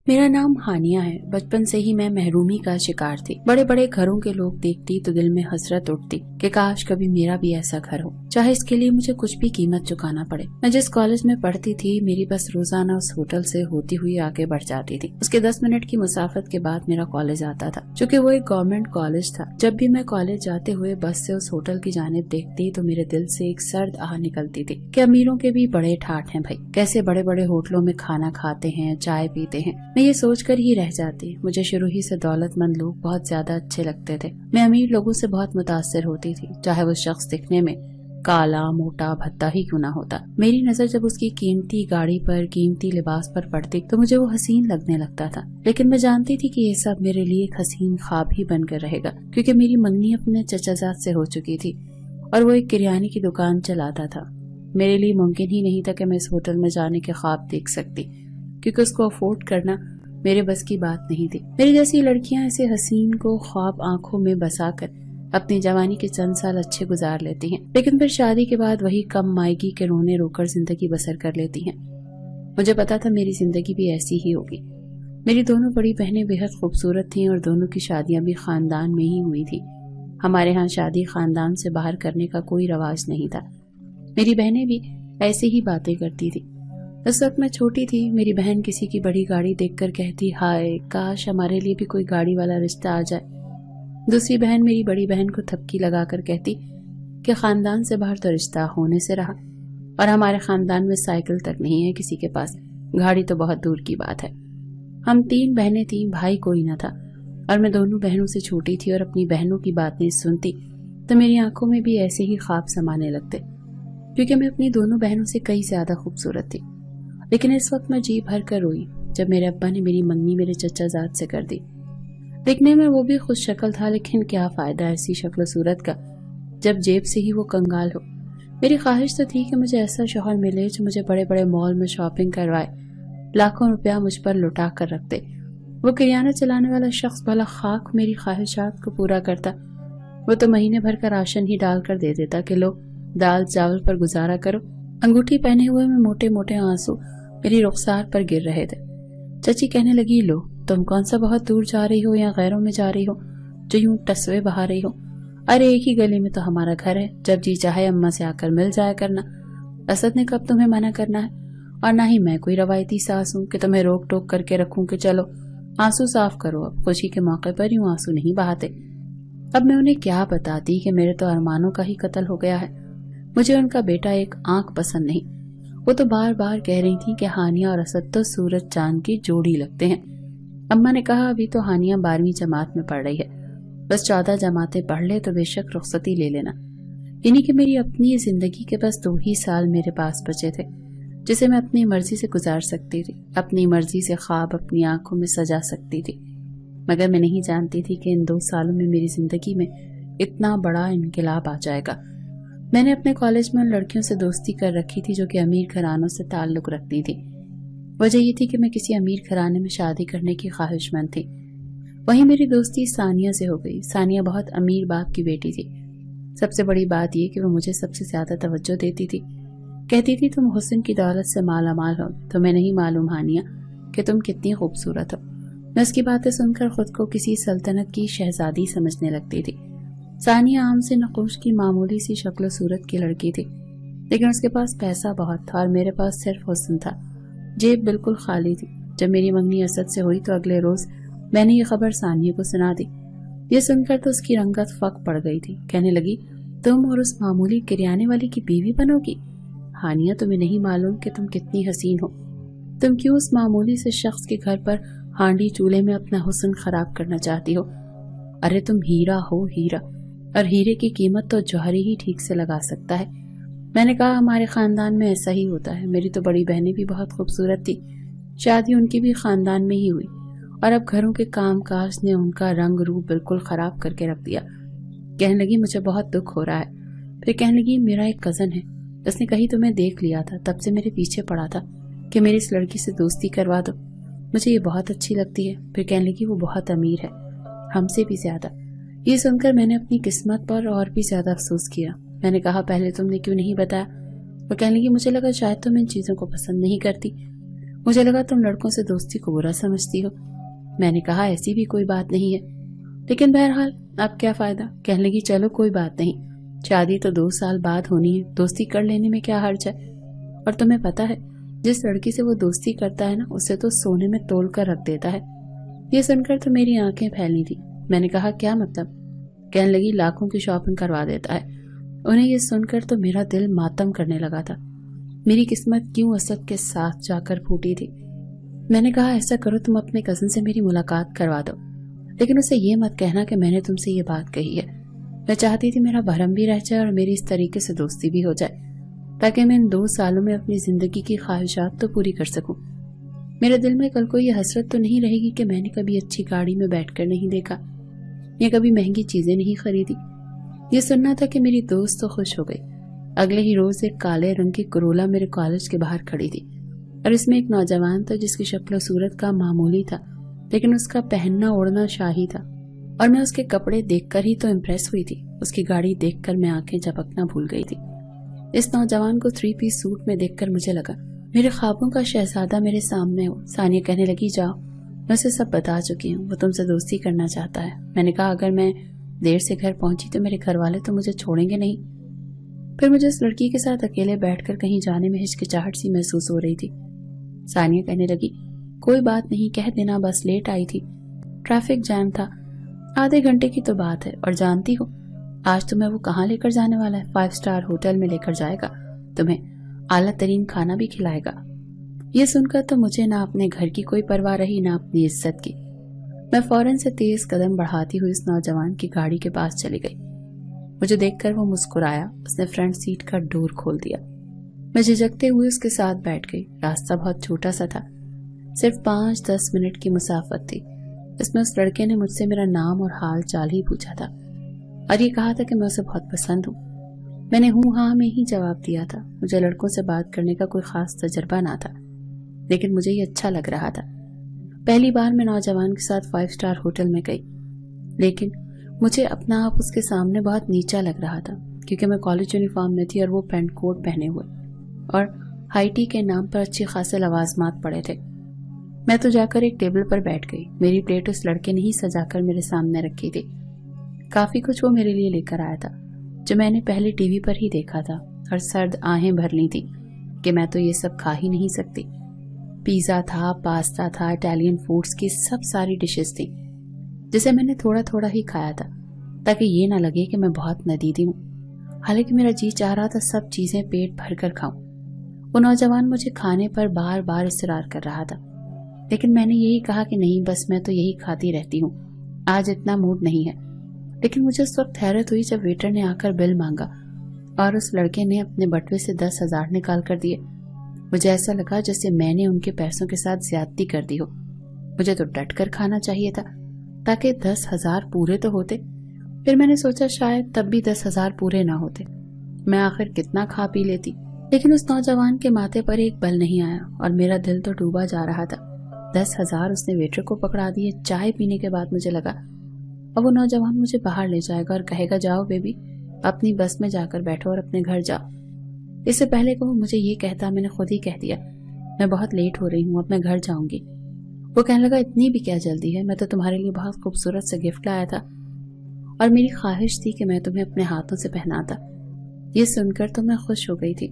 میرا نام ہانیہ ہے۔ بچپن سے ہی میں محرومی کا شکار تھی۔ بڑے بڑے گھروں کے لوگ دیکھتی تو دل میں حسرت اٹھتی کہ کاش کبھی میرا بھی ایسا گھر ہو، چاہے اس کے لیے مجھے کچھ بھی قیمت چکانا پڑے۔ میں جس کالج میں پڑھتی تھی میری بس روزانہ اس ہوٹل سے ہوتی ہوئی آگے بڑھ جاتی تھی۔ اس کے 10 منٹ کی مسافت کے بعد میرا کالج آتا تھا، چونکہ وہ ایک گورنمنٹ کالج تھا۔ جب بھی میں کالج جاتے ہوئے بس سے اس ہوٹل کی جانب دیکھتی تو میرے دل سے ایک سرد آہ نکلتی تھی کہ امیروں کے بھی بڑے ٹھاٹ ہیں بھائی، کیسے بڑے بڑے ہوٹلوں میں کھانا کھاتے ہیں، چائے پیتے ہیں۔ میں یہ سوچ کر ہی رہ جاتی۔ مجھے شروع ہی سے دولت مند لوگ بہت زیادہ اچھے لگتے تھے۔ میں امیر لوگوں سے بہت متاثر ہوتی تھی، چاہے وہ شخص دکھنے میں کالا موٹا بھدا ہی کیوں نہ ہوتا۔ میری نظر جب اس کی قیمتی گاڑی پر، قیمتی لباس پر پڑتی تو مجھے وہ حسین لگنے لگتا تھا، لیکن میں جانتی تھی کہ یہ سب میرے لیے ایک حسین خواب ہی بن کر رہے گا، کیونکہ میری منگنی اپنے چچا زاد سے ہو چکی تھی اور وہ ایک کریانے کی دکان چلاتا تھا۔ میرے لیے ممکن ہی نہیں تھا کہ میں اس ہوٹل میں جانے کے خواب دیکھ سکتی، کیونکہ اس کو افورڈ کرنا میرے بس کی بات نہیں تھی۔ میری جیسی لڑکیاں ایسے حسین کو خواب آنکھوں میں بسا کر اپنی جوانی کے چند سال اچھے گزار لیتی ہیں، لیکن پھر شادی کے بعد وہی کم مائیگی کے رونے رو کر زندگی بسر کر لیتی ہیں۔ مجھے پتا تھا میری زندگی بھی ایسی ہی ہوگی۔ میری دونوں بڑی بہنیں بے حد خوبصورت تھیں اور دونوں کی شادیاں بھی خاندان میں ہی ہوئی تھی۔ ہمارے ہاں شادی خاندان سے باہر کرنے کا کوئی رواج نہیں تھا۔ میری بہنیں بھی ایسے ہی باتیں کرتی تھی۔ اس وقت میں چھوٹی تھی، میری بہن کسی کی بڑی گاڑی دیکھ کر کہتی، ہائے کاش ہمارے لیے بھی کوئی گاڑی والا رشتہ آ جائے۔ دوسری بہن میری بڑی بہن کو تھپکی لگا کر کہتی کہ خاندان سے باہر تو رشتہ ہونے سے رہا، اور ہمارے خاندان میں سائیکل تک نہیں ہے کسی کے پاس، گاڑی تو بہت دور کی بات ہے۔ ہم 3 بہنیں تھیں، بھائی کوئی نہ تھا، اور میں دونوں بہنوں سے چھوٹی تھی اور اپنی بہنوں کی باتیں سنتی تو میری آنکھوں میں بھی ایسے ہی خواب سمانے لگتے، کیونکہ میں اپنی دونوں بہنوں سے کئی زیادہ خوبصورت تھی۔ لیکن اس وقت میں جی بھر کر روئی جب میرے ابا نے میری منگنی میرے چچا زاد سے کر دی۔ دیکھنے میں وہ بھی خوش شکل تھا، لیکن کیا فائدہ ایسی شکل و صورت کا جب جیب سے ہی وہ کنگال ہو۔ میری خواہش تو تھی کہ مجھے ایسا شوہر ملے جو مجھے بڑے بڑے مال میں شاپنگ کروائے، لاکھوں روپیہ مجھ پر لٹا کر رکھ دے۔ وہ کریانہ چلانے والا شخص بھلا خاک میری خواہشات کو پورا کرتا، وہ تو مہینے بھر کا راشن ہی ڈال کر دے دیتا کہ لو دال چاول پر گزارا کرو۔ انگوٹھی پہنے ہوئے میں موٹے موٹے آنسو میری رخسار پر گر رہے تھے۔ چچی کہنے لگی، لو تم کون سا بہت دور جا رہی ہو یا غیروں میں جا رہی ہو جو یوں ٹسوے بہا رہی ہو؟ ارے ایک ہی گلی میں تو ہمارا گھر ہے، جب جی چاہے اماں سے آ کر مل جایا کرنا۔ اسد نے کب تمہیں منع کرنا ہے؟ اور نہ ہی میں کوئی روایتی ساس ہوں کہ تمہیں روک ٹوک کر کے رکھوں کہ چلو آنسو صاف کرو، اب خوشی کے موقع پر یوں آنسو نہیں بہاتے۔ اب میں انہیں کیا بتاتی کہ میرے تو ارمانوں کا ہی قتل ہو گیا ہے، مجھے ان کا بیٹا ایک آنکھ پسند نہیں۔ وہ تو بار بار کہہ رہی تھی کہ ہانیہ اور اسد تو سورج چاند کی جوڑی لگتے ہیں۔ اماں نے کہا ابھی تو ہانیہ 12ویں جماعت میں پڑھ رہی ہے، بس 14 جماعتیں پڑھ لے تو بے شک رخصتی لے لینا، یعنی کہ میری اپنی زندگی کے بس 2 ہی سال میرے پاس بچے تھے جسے میں اپنی مرضی سے گزار سکتی تھی، اپنی مرضی سے خواب اپنی آنکھوں میں سجا سکتی تھی۔ مگر میں نہیں جانتی تھی کہ ان 2 سالوں میں میری زندگی میں اتنا بڑا انقلاب آ جائے گا۔ میں نے اپنے کالج میں ان لڑکیوں سے دوستی کر رکھی تھی جو کہ امیر گھرانوں سے تعلق رکھتی تھی۔ وجہ یہ تھی کہ میں کسی امیر گھرانے میں شادی کرنے کی خواہش مند تھی۔ وہیں میری دوستی ثانیہ سے ہو گئی۔ ثانیہ بہت امیر باپ کی بیٹی تھی۔ سب سے بڑی بات یہ کہ وہ مجھے سب سے زیادہ توجہ دیتی تھی، کہتی تھی تم حسن کی دولت سے مالا مال ہو، تمہیں نہیں معلوم ہانیہ کہ تم کتنی خوبصورت ہو۔ میں اس کی باتیں سن کر خود کو کسی سلطنت کی شہزادی سمجھنے لگتی تھی۔ ثانیہ عام سے نقوش کی معمولی سی شکل و صورت کی لڑکی تھی، لیکن اس کے پاس پیسہ بہت تھا اور میرے پاس صرف حسن تھا۔ جیب بالکل خالی تھی۔ جب میری منگنی اسد سے ہوئی تو اگلے روز میں نے یہ خبر ثانیہ کو سنا دی۔ یہ سن کر تو اس کی رنگت فک پڑ گئی تھی، کہنے لگی تم اور اس معمولی کریانے والی کی بیوی بنو گی؟ ہانیہ تمہیں نہیں معلوم کہ تم کتنی حسین ہو، تم کیوں اس معمولی سے شخص کے گھر پر ہانڈی چولہے میں اپنا حسن خراب کرنا چاہتی ہو؟ ارے تم ہیرا ہو، ہیرا، اور ہیرے کی قیمت تو جوہری ہی ٹھیک سے لگا سکتا ہے۔ میں نے کہا ہمارے خاندان میں ایسا ہی ہوتا ہے، میری تو بڑی بہنیں بھی بہت خوبصورت تھی، شادی ان کی بھی خاندان میں ہی ہوئی، اور اب گھروں کے کام کاج نے ان کا رنگ روپ بالکل خراب کر کے رکھ دیا۔ کہنے لگی مجھے بہت دکھ ہو رہا ہے۔ پھر کہنے لگی میرا ایک کزن ہے، اس نے کہیں تمہیں دیکھ لیا تھا، تب سے میرے پیچھے پڑا تھا کہ میری اس لڑکی سے دوستی کروا دو، مجھے یہ بہت اچھی لگتی ہے۔ پھر کہنے لگی وہ بہت امیر ہے، ہم سے بھی زیادہ۔ یہ سن کر میں نے اپنی قسمت پر اور بھی زیادہ افسوس کیا۔ میں نے کہا پہلے تم نے کیوں نہیں بتایا؟ وہ کہنے لگی مجھے لگا شاید تم ان چیزوں کو پسند نہیں کرتی۔ مجھے لگا تم لڑکوں سے دوستی کو برا سمجھتی ہو۔ میں نے کہا ایسی بھی کوئی بات نہیں ہے، لیکن بہرحال اب کیا فائدہ۔ کہنے لگی چلو کوئی بات نہیں، شادی تو 2 سال بعد ہونی ہے، دوستی کر لینے میں کیا حرج ہے۔ اور تمہیں پتا ہے جس لڑکی سے وہ دوستی کرتا ہے نا، اسے تو سونے میں تول کر رکھ دیتا ہے۔ یہ سن کر تو میری آنکھیں پھیلی تھی۔ میں نے کہا کیا مطلب؟ کہنے لگی لاکھوں کی شاپنگ کروا دیتا ہے۔ انہیں یہ سن کر تو میرا دل ماتم کرنے لگا تھا۔ میری قسمت کیوں اسد کے ساتھ جا کر پھوٹی تھی۔ میں نے کہا ایسا کرو تم اپنے کزن سے میری ملاقات کروا دو، لیکن اسے یہ مت کہنا کہ میں نے تم سے یہ بات کہی ہے۔ میں چاہتی تھی میرا بھرم بھی رہ جائے اور میری اس طریقے سے دوستی بھی ہو جائے، تاکہ میں ان 2 سالوں میں اپنی زندگی کی خواہشات تو پوری کر سکوں۔ میرے دل میں کل کو یہ حسرت تو نہیں رہے گی کہ میں نے کبھی اچھی گاڑی میں بیٹھ کر نہیں دیکھا یا کبھی مہنگی چیزیں نہیں خریدی۔ یہ سننا تھا کہ میری دوست تو خوش ہو گئی۔ اگلے ہی روز ایک کالے رنگ کی کرولا میرے کالج کے باہر کھڑی تھی، اور اس میں ایک نوجوان تھا جس کی شکل و صورت کا معمولی تھا، لیکن اس کا پہننا اوڑھنا شاہی تھا، اور میں اس کے کپڑے دیکھ کر ہی تو امپریس ہوئی تھی۔ اس کی گاڑی دیکھ کر میں آنکھیں جھپکنا بھول گئی تھی۔ اس نوجوان کو 3 پیس سوٹ میں دیکھ کر مجھے لگا میرے خوابوں کا شہزادہ میرے سامنے ہو۔ ثانیہ کہنے لگی جاؤ، میں اسے سب بتا چکی ہوں، وہ تم سے دوستی کرنا چاہتا ہے۔ میں نے کہا اگر میں دیر سے گھر پہنچی تو میرے گھر والے تو مجھے چھوڑیں گے نہیں۔ پھر مجھے اس لڑکی کے ساتھ اکیلے بیٹھ کر کہیں جانے میں ہچکچاہٹ سی محسوس ہو رہی تھی۔ ثانیہ کہنے لگی کوئی بات نہیں، کہہ دینا بس لیٹ آئی تھی، ٹریفک جام تھا، آدھے گھنٹے کی تو بات ہے۔ اور جانتی ہو آج تمہیں وہ کہاں لے کر جانے والا ہے؟ 5 اسٹار ہوٹل میں لے کر جائے گا، تمہیں اعلیٰ ترین کھانا بھی کھلائے گا۔ یہ سن کر تو مجھے نہ اپنے گھر کی کوئی پرواہ رہی نہ اپنی عزت کی۔ میں فوراً سے تیز قدم بڑھاتی ہوئی اس نوجوان کی گاڑی کے پاس چلی گئی۔ مجھے دیکھ کر وہ مسکرایا، اس نے فرنٹ سیٹ کا ڈور کھول دیا۔ میں جھجکتے ہوئے اس کے ساتھ بیٹھ گئی۔ راستہ بہت چھوٹا سا تھا، صرف 5-10 منٹ کی مسافت تھی۔ اس میں اس لڑکے نے مجھ سے میرا نام اور حال چال ہی پوچھا تھا، اور یہ کہا تھا کہ میں اسے بہت پسند ہوں۔ میں نے ہوں ہاں میں ہی جواب دیا تھا۔ مجھے لڑکوں سے بات کرنے کا کوئی خاص تجربہ نہ تھا، لیکن مجھے یہ اچھا لگ رہا تھا۔ پہلی بار میں نوجوان کے ساتھ 5 اسٹار ہوٹل میں گئی، لیکن مجھے اپنا آپ اس کے سامنے بہت نیچا لگ رہا تھا، کیونکہ میں کالج یونیفارم میں تھی اور وہ پینٹ کوٹ پہنے ہوئے، اور ہائی ٹی کے نام پر اچھی خاصے لوازمات پڑے تھے۔ میں تو جا کر ایک ٹیبل پر بیٹھ گئی۔ میری پلیٹ اس لڑکے نے ہی سجا کر میرے سامنے رکھی تھی۔ کافی کچھ وہ میرے لیے لے کر آیا تھا جو میں نے پہلے ٹی وی پر ہی دیکھا تھا، اور سرد آہیں بھر لی تھی کہ میں تو یہ سب کھا ہی نہیں سکتی۔ پیزا تھا، پاستا تھا، اٹالین فوڈز کی سب ساری ڈشز تھی، جسے میں نے تھوڑا تھوڑا ہی کھایا تھا تاکہ یہ نہ لگے کہ میں بہت ندیدی ہوں، حالانکہ میرا جی چاہ رہا تھا سب چیزیں پیٹ بھر کر کھاؤں۔ وہ نوجوان مجھے کھانے پر بار بار اصرار کر رہا تھا، لیکن میں نے یہی کہا کہ نہیں بس میں تو یہی کھاتی رہتی ہوں، آج اتنا موڈ نہیں ہے۔ لیکن مجھے اس وقت حیرت ہوئی جب ویٹر نے آ کر بل مانگا اور اس لڑکے نے اپنے بٹوے سے 10,000 نکال کر دیے۔ مجھے ایسا لگا جیسے میں نے ان کے پیسوں کے ساتھ زیادتی کر دی ہو۔ مجھے تو ڈٹ کر کھانا چاہیے تھا تاکہ 10,000 پورے تو ہوتے۔ پھر میں نے سوچا شاید تب بھی 10,000 پورے نہ ہوتے، میں آخر کتنا کھا پی لیتی۔ لیکن اس نوجوان کے ماتھے پر ایک بل نہیں آیا اور میرا دل تو ڈوبا جا رہا تھا۔ 10,000 اس نے ویٹر کو پکڑا دیے۔ چائے پینے کے بعد مجھے لگا اب وہ نوجوان مجھے باہر لے جائے گا اور کہے گا جاؤ بیبی اپنی بس میں جا کر بیٹھو اور اپنے گھر جاؤ۔ اس سے پہلے کہ وہ مجھے یہ کہتا میں نے خود ہی کہہ دیا میں بہت لیٹ ہو رہی ہوں، اب میں گھر جاؤں گی۔ وہ کہنے لگا اتنی بھی کیا جلدی ہے، میں تو تمہارے لیے بہت خوبصورت سے گفٹ لایا تھا اور میری خواہش تھی کہ میں تمہیں اپنے ہاتھوں سے پہناتا۔ یہ سن کر تو میں خوش ہو گئی تھی،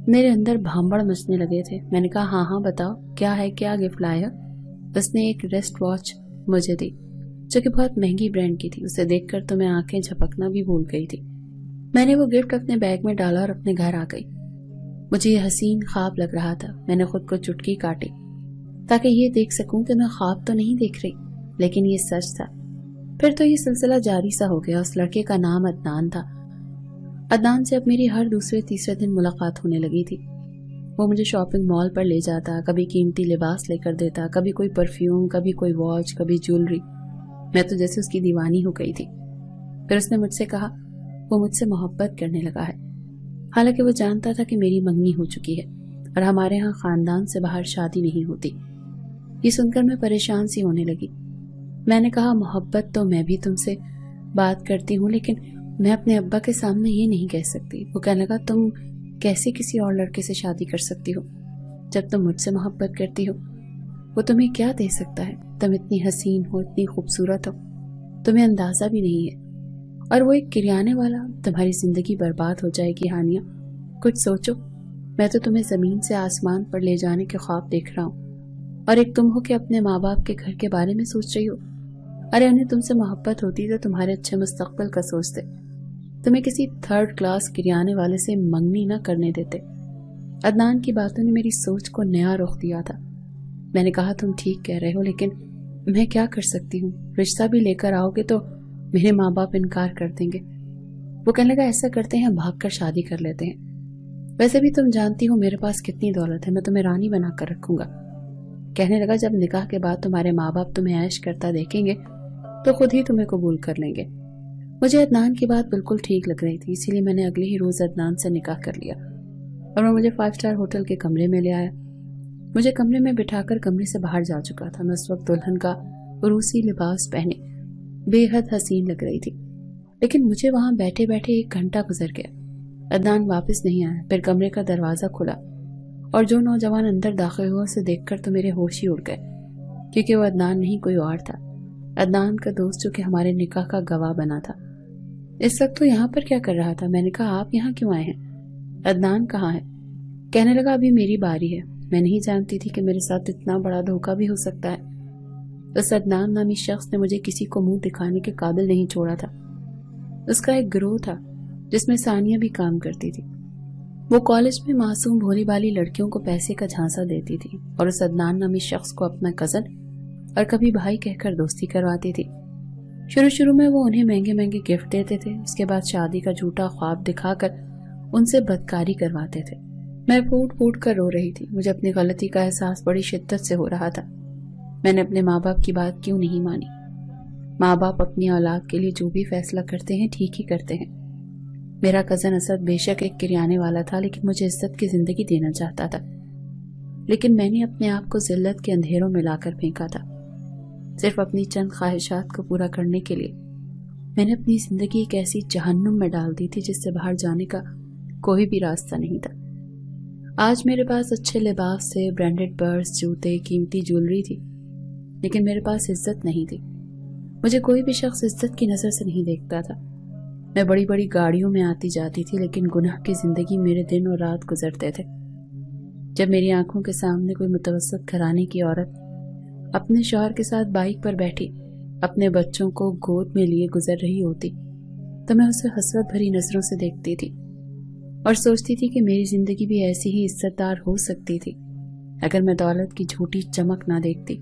میرے اندر بھانبڑ مچنے لگے تھے۔ میں نے کہا ہاں ہاں بتاؤ کیا ہے، کیا گفٹ لایا؟ اس نے ایک ریسٹ واچ مجھے دی جو کہ بہت مہنگی برانڈ کی تھی۔ اسے دیکھ کر تو میں آنکھیں جھپکنا بھی بھول گئی تھی۔ میں نے وہ گفٹ اپنے بیگ میں ڈالا اور اپنے گھر آ گئی۔ مجھے یہ حسین خواب لگ رہا تھا۔ میں نے خود کو چٹکی کاٹی تاکہ یہ دیکھ سکوں کہ میں خواب تو نہیں دیکھ رہی، لیکن یہ سچ تھا۔ پھر تو یہ سلسلہ جاری سا ہو گیا۔ اس لڑکے کا نام عدنان تھا۔ عدنان سے اب میری ہر دوسرے تیسرے دن ملاقات ہونے لگی تھی۔ وہ مجھے شاپنگ مال پر لے جاتا، کبھی قیمتی لباس لے کر دیتا، کبھی کوئی پرفیوم، کبھی کوئی واچ، کبھی جیولری۔ میں تو جیسے اس کی دیوانی ہو گئی تھی۔ پھر اس نے مجھ سے کہا وہ مجھ سے محبت کرنے لگا ہے، حالانکہ وہ جانتا تھا کہ میری منگنی ہو چکی ہے اور ہمارے ہاں خاندان سے باہر شادی نہیں ہوتی۔ یہ سن کر میں پریشان سی ہونے لگی۔ میں نے کہا محبت تو میں بھی تم سے بات کرتی ہوں، لیکن میں اپنے ابا کے سامنے یہ نہیں کہہ سکتی۔ وہ کہنے لگا تم کیسے کسی اور لڑکے سے شادی کر سکتی ہو؟ جب تم مجھ سے محبت کرتی ہو وہ تمہیں کیا دے سکتا ہے؟ تم اتنی حسین ہو، اتنی خوبصورت ہو، تمہیں اندازہ بھی نہیں ہے، اور وہ ایک کریانے والا، تمہاری زندگی برباد ہو جائے گی ہانیہ۔ کچھ سوچو، میں تو تمہیں زمین سے آسمان پر لے جانے کے خواب دیکھ رہا ہوں، اور ایک تم ہو کہ اپنے ماں باپ کے گھر کے بارے میں سوچ رہی ہو۔ ارے انہیں تم سے محبت ہوتی تو تمہارے اچھے مستقبل کا سوچتے، تمہیں کسی 3rd کلاس کریانے والے سے منگنی نہ کرنے دیتے۔ عدنان کی باتوں نے میری سوچ کو نیا رخ دیا تھا۔ میں نے کہا تم ٹھیک کہہ رہے ہو، لیکن میں کیا کر سکتی ہوں؟ رشتہ بھی لے کر آؤ گے تو میرے ماں باپ انکار کر دیں گے۔ وہ کہنے لگا ایسا کرتے ہیں بھاگ کر شادی کر لیتے ہیں، ویسے بھی تم جانتی ہو میرے پاس کتنی دولت ہے، میں تمہیں رانی بنا کر رکھوں گا۔ کہنے لگا جب نکاح کے بعد تمہارے ماں باپ تمہیں عیش کرتا دیکھیں گے تو خود ہی تمہیں قبول کر لیں گے۔ مجھے عدنان کی بات بالکل ٹھیک لگ رہی تھی، اسی لیے میں نے اگلے ہی روز عدنان سے نکاح کر لیا اور وہ مجھے 5 اسٹار ہوٹل کے کمرے میں لے آیا۔ مجھے کمرے میں بٹھا کر کمرے سے باہر جا چکا تھا۔ میں اس وقت دلہن کا روسی لباس پہنے بے حد حسین لگ رہی تھی، لیکن مجھے وہاں بیٹھے بیٹھے 1 گھنٹہ گزر گیا۔ عدنان واپس نہیں آیا۔ پھر کمرے کا دروازہ کھلا اور جو نوجوان اندر داخل ہوا اسے دیکھ کر تو میرے ہوش ہی اڑ گئے، کیونکہ وہ عدنان نہیں کوئی اور تھا، عدنان کا دوست جو کہ ہمارے نکاح کا گواہ بنا تھا۔ اس وقت تو یہاں پر کیا کر رہا تھا؟ میں نے کہا آپ یہاں کیوں آئے ہیں؟ عدنان کہاں ہے؟ کہنے لگا ابھی میری باری ہے۔ میں نہیں جانتی تھی کہ میرے ساتھ اتنا بڑا دھوکہ بھی ہو سکتا ہے۔ اس عدنان نامی شخص نے مجھے کسی کو منہ دکھانے کے قابل نہیں چھوڑا تھا۔ اس کا ایک گروہ تھا جس میں ثانیہ بھی کام کرتی تھی۔ وہ کالج میں معصوم بھولی بھالی لڑکیوں کو پیسے کا جھانسا دیتی تھی اور اس عدنان نامی شخص کو اپنا کزن اور کبھی بھائی کہہ کر دوستی کرواتی تھی۔ شروع میں وہ انہیں مہنگے مہنگے گفٹ دیتے تھے، اس کے بعد شادی کا جھوٹا خواب دکھا کر ان سے بدکاری کرواتے تھے۔ میں پھوٹ پھوٹ کر رو رہی تھی۔ مجھے اپنی غلطی کا احساس بڑی شدت سے ہو رہا تھا۔ میں نے اپنے ماں باپ کی بات کیوں نہیں مانی؟ ماں باپ اپنی اولاد کے لیے جو بھی فیصلہ کرتے ہیں ٹھیک ہی کرتے ہیں۔ میرا کزن اسد بے شک ایک کریانے والا تھا، لیکن مجھے عزت کی زندگی دینا چاہتا تھا، لیکن میں نے اپنے آپ کو ذلت کے اندھیروں میں لا کر پھینکا تھا، صرف اپنی چند خواہشات کو پورا کرنے کے لیے۔ میں نے اپنی زندگی ایک ایسی جہنم میں ڈال دی تھی جس سے باہر جانے کا کوئی بھی راستہ نہیں تھا۔ آج میرے پاس اچھے لباس تھے، برانڈڈ پرس، جوتے، قیمتی جولری تھی، لیکن میرے پاس عزت نہیں تھی۔ مجھے کوئی بھی شخص عزت کی نظر سے نہیں دیکھتا تھا۔ میں بڑی بڑی گاڑیوں میں آتی جاتی تھی، لیکن گناہ کی زندگی میرے دن اور رات گزرتے تھے۔ جب میری آنکھوں کے سامنے کوئی متوسط گھرانے کی عورت اپنے شوہر کے ساتھ بائک پر بیٹھی اپنے بچوں کو گود میں لیے گزر رہی ہوتی تو میں اسے حسرت بھری نظروں سے دیکھتی تھی اور سوچتی تھی کہ میری زندگی بھی ایسی ہی عزت دار ہو سکتی تھی اگر میں دولت کی جھوٹی چمک نہ دیکھتی۔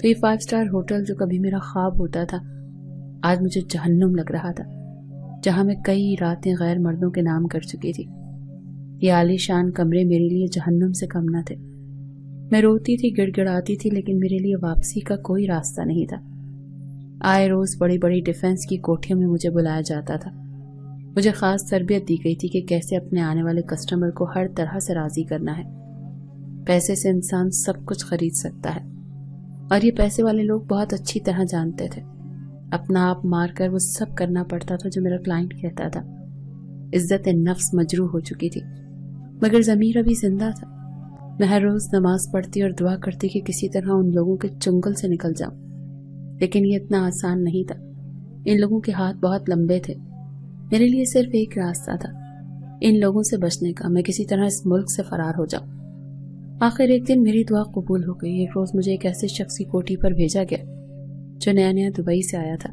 تو یہ 5 اسٹار ہوٹل جو کبھی میرا خواب ہوتا تھا آج مجھے جہنم لگ رہا تھا، جہاں میں کئی راتیں غیر مردوں کے نام کر چکی تھی۔ یہ عالی شان کمرے میرے لیے جہنم سے کم نہ تھے۔ میں روتی تھی، گڑ گڑاتی تھی، لیکن میرے لیے واپسی کا کوئی راستہ نہیں تھا۔ آئے روز بڑی بڑی ڈیفنس کی کوٹھیوں میں مجھے بلایا جاتا تھا۔ مجھے خاص تربیت دی گئی تھی کہ کیسے اپنے آنے والے کسٹمر کو ہر طرح سے راضی کرنا ہے۔ پیسے سے انسان سب کچھ خرید سکتا ہے، اور یہ پیسے والے لوگ بہت اچھی طرح جانتے تھے۔ اپنا آپ مار کر وہ سب کرنا پڑتا تھا جو میرا کلائنٹ کہتا تھا۔ عزت نفس مجروح ہو چکی تھی، مگر ضمیر ابھی زندہ تھا۔ میں ہر روز نماز پڑھتی اور دعا کرتی کہ کسی طرح ان لوگوں کے چنگل سے نکل جاؤں، لیکن یہ اتنا آسان نہیں تھا۔ ان لوگوں کے ہاتھ بہت لمبے تھے۔ میرے لیے صرف ایک راستہ تھا، ان لوگوں سے بچنے کا، میں کسی طرح اس ملک سے فرار ہو جاؤں۔ آخر ایک دن میری دعا قبول ہو گئی۔ ایک روز مجھے ایک ایسے شخص کی کوٹھی پر بھیجا گیا جو نیا نیا دبئی سے آیا تھا،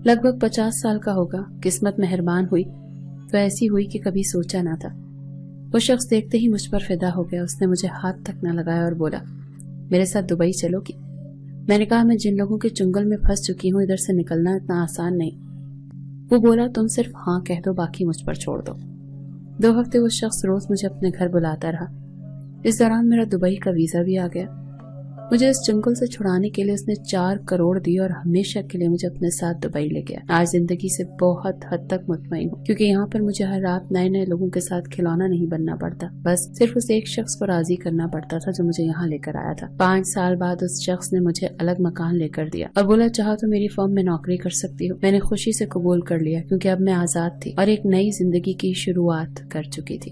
لگ بھگ 50 سال کا ہوگا۔ قسمت مہربان ہوئی تو ایسی ہوئی کہ کبھی سوچا نہ تھا۔ وہ شخص دیکھتے ہی مجھ پر فدا ہو گیا۔ اس نے مجھے ہاتھ تک نہ لگایا اور بولا، میرے ساتھ دبئی چلو گی؟ میں نے کہا، میں جن لوگوں کے چنگل میں پھنس چکی ہوں، ادھر سے نکلنا اتنا آسان نہیں۔ وہ بولا، تم صرف ہاں کہہ دو، باقی مجھ پر چھوڑ دو۔ 2 ہفتے وہ شخص روز مجھے اپنے گھر بلاتا رہا۔ اس دوران میرا دبئی کا ویزا بھی آ گیا۔ مجھے اس چنگل سے چھڑانے کے لیے اس نے 4 کروڑ دیے اور ہمیشہ کے لیے مجھے اپنے ساتھ دبئی لے گیا۔ آج زندگی سے بہت حد تک مطمئن ہوں، کیونکہ یہاں پر مجھے ہر رات نئے نئے لوگوں کے ساتھ کھلونا نہیں بننا پڑتا، بس صرف اس ایک شخص کو راضی کرنا پڑتا تھا جو مجھے یہاں لے کر آیا تھا۔ 5 سال بعد اس شخص نے مجھے الگ مکان لے کر دیا اور بولا، چاہو تو میری فرم میں نوکری کر سکتی ہو۔ میں نے خوشی سے قبول کر لیا، کیونکہ اب میں آزاد تھی اور ایک نئی زندگی کی شروعات کر چکی تھی۔